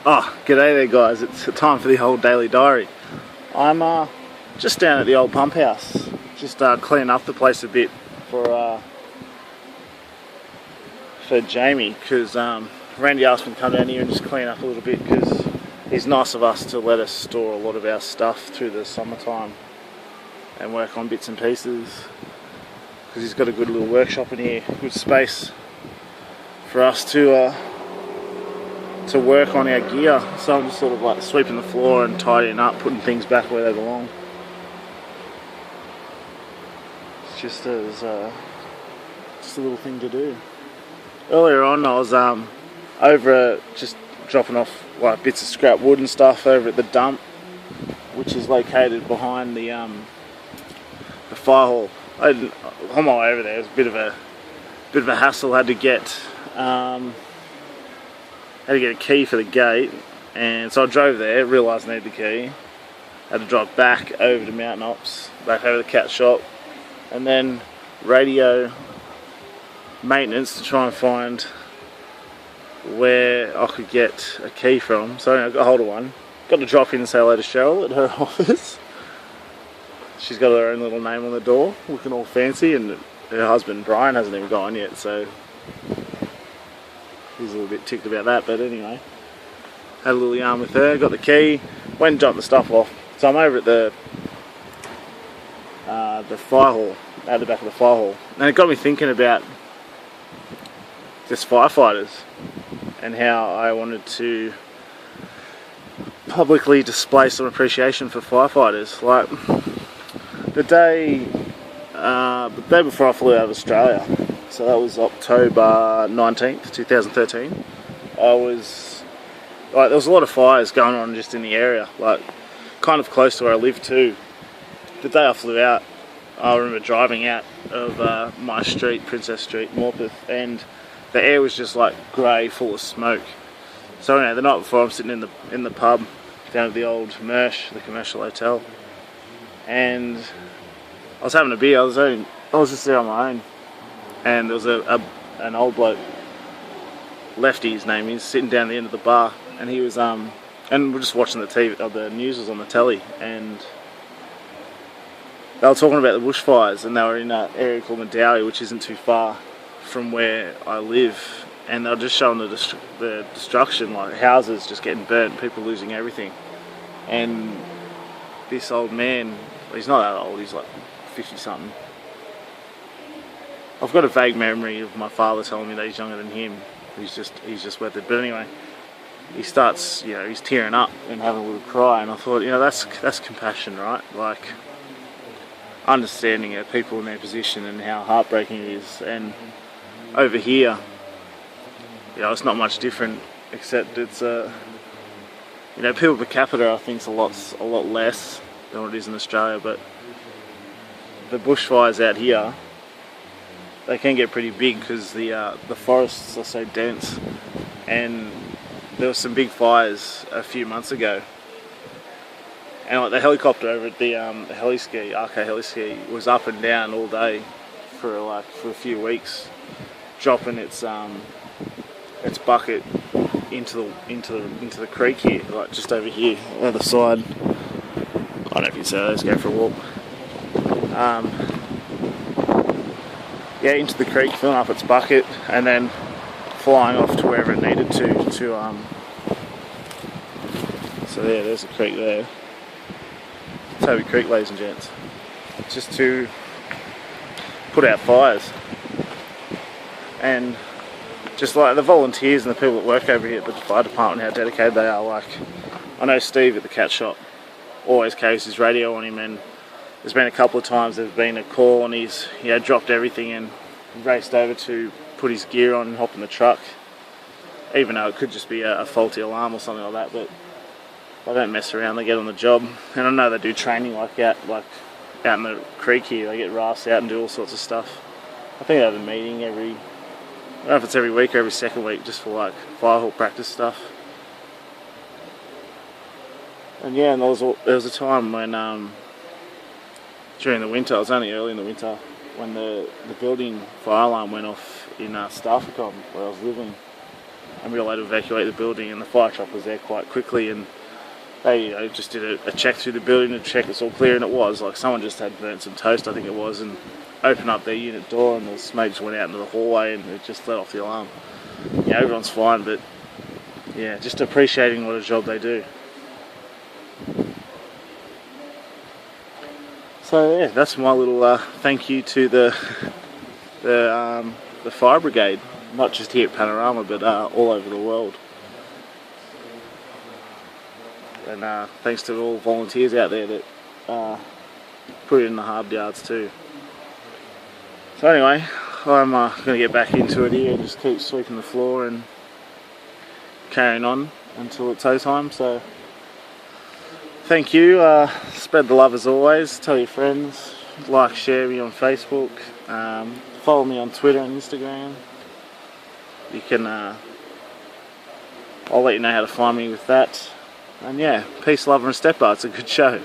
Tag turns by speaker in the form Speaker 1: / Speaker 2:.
Speaker 1: Oh, g'day there guys, it's time for the old daily diary. I'm just down at the old pump house, just cleaning up the place a bit for Jamie, because Randy asked me to come down here and just clean up a little bit, because he's nice of us to let us store a lot of our stuff through the summertime and work on bits and pieces, because he's got a good little workshop in here, good space for us to work on our gear. So I'm just sort of like sweeping the floor and tidying up, putting things back where they belong. It's just a little thing to do. Earlier on I was over just dropping off like bits of scrap wood and stuff over at the dump, which is located behind the fire hall. On my way over there, it was a bit of a hassle. Had to get a key for the gate, and so I drove there, realised I needed the key, had to drive back over to Mountain Ops, back over to the cat shop, and then radio maintenance to try and find where I could get a key from. So I got hold of one, got to drop in and say hello to Cheryl at her office. She's got her own little name on the door, looking all fancy, and her husband Brian hasn't even gone yet, so he's a little bit ticked about that. But anyway, had a little yarn with her, got the key, went and dropped the stuff off. So I'm over at the fire hall, at the back of the fire hall, and it got me thinking about just firefighters and how I wanted to publicly display some appreciation for firefighters. Like the day before I flew out of Australia, so that was October 19th, 2013, there was a lot of fires going on just in the area, like kind of close to where I live too. The day I flew out, I remember driving out of my street, Princess Street, Morpeth, and the air was just like grey, full of smoke. So anyway, the night before I'm sitting in the pub down at the old Mersh, the commercial hotel, and I was having a beer. I was just there on my own, and there was an old bloke, Lefty his name is, sitting down the end of the bar, and he was and we're just watching the TV. The news was on the telly, and they were talking about the bushfires, and they were in an area called Medowie, which isn't too far from where I live, and they were just showing the destruction, like houses just getting burnt, people losing everything. And this old man, he's not that old, he's like 50 something. I've got a vague memory of my father telling me that he's younger than him. He's just weathered. But anyway, he starts, he's tearing up and having a little cry, and I thought, that's compassion, right? Like understanding people in their position and how heartbreaking it is. And over here, it's not much different, except it's people per capita I think is a lot less than what it is in Australia, but the bushfires out here, they can get pretty big because the forests are so dense, and there were some big fires a few months ago, and like the helicopter over at the heliski, RK Heliski, was up and down all day for a few weeks, dropping its bucket into the creek here, like just over here, on the other side. I don't know if you say, let's go for a walk. Into the creek, filling up its bucket, and then flying off to wherever it needed to. So there's a creek there. Toby Creek, ladies and gents. Just to put out fires. And just like the volunteers and the people that work over here at the fire department, how dedicated they are. Like, I know Steve at the cat shop always carries his radio on him, and there's been a couple of times there's been a call and he's dropped everything and raced over to put his gear on and hop in the truck, even though it could just be a faulty alarm or something like that. But they don't mess around, they get on the job. And I know they do training out in the creek here. They get rafts out and do all sorts of stuff. I think they have a meeting I don't know if it's every week or every second week, just for like fire hall practice stuff. And there was a time when during the winter, it was only early in the winter, when the building fire alarm went off in Stafford, where I was living. and we were able to evacuate the building, and the fire truck was there quite quickly, and they just did a check through the building to check it's all clear, and it was. Like, someone just had burnt some toast, I think it was, and opened up their unit door, and the smoke just went out into the hallway, and it just let off the alarm. Yeah, everyone's fine, but yeah, just appreciating what a job they do. So yeah, that's my little thank you to the fire brigade, not just here at Panorama, but all over the world. And thanks to all volunteers out there that put in the hard yards too. So anyway, I'm going to get back into it here and just keep sweeping the floor and carrying on until it's tow time. So thank you, spread the love as always, tell your friends, like, share me on Facebook, follow me on Twitter and Instagram. You can, I'll let you know how to find me with that. And yeah, peace, love and respect. It's a good show.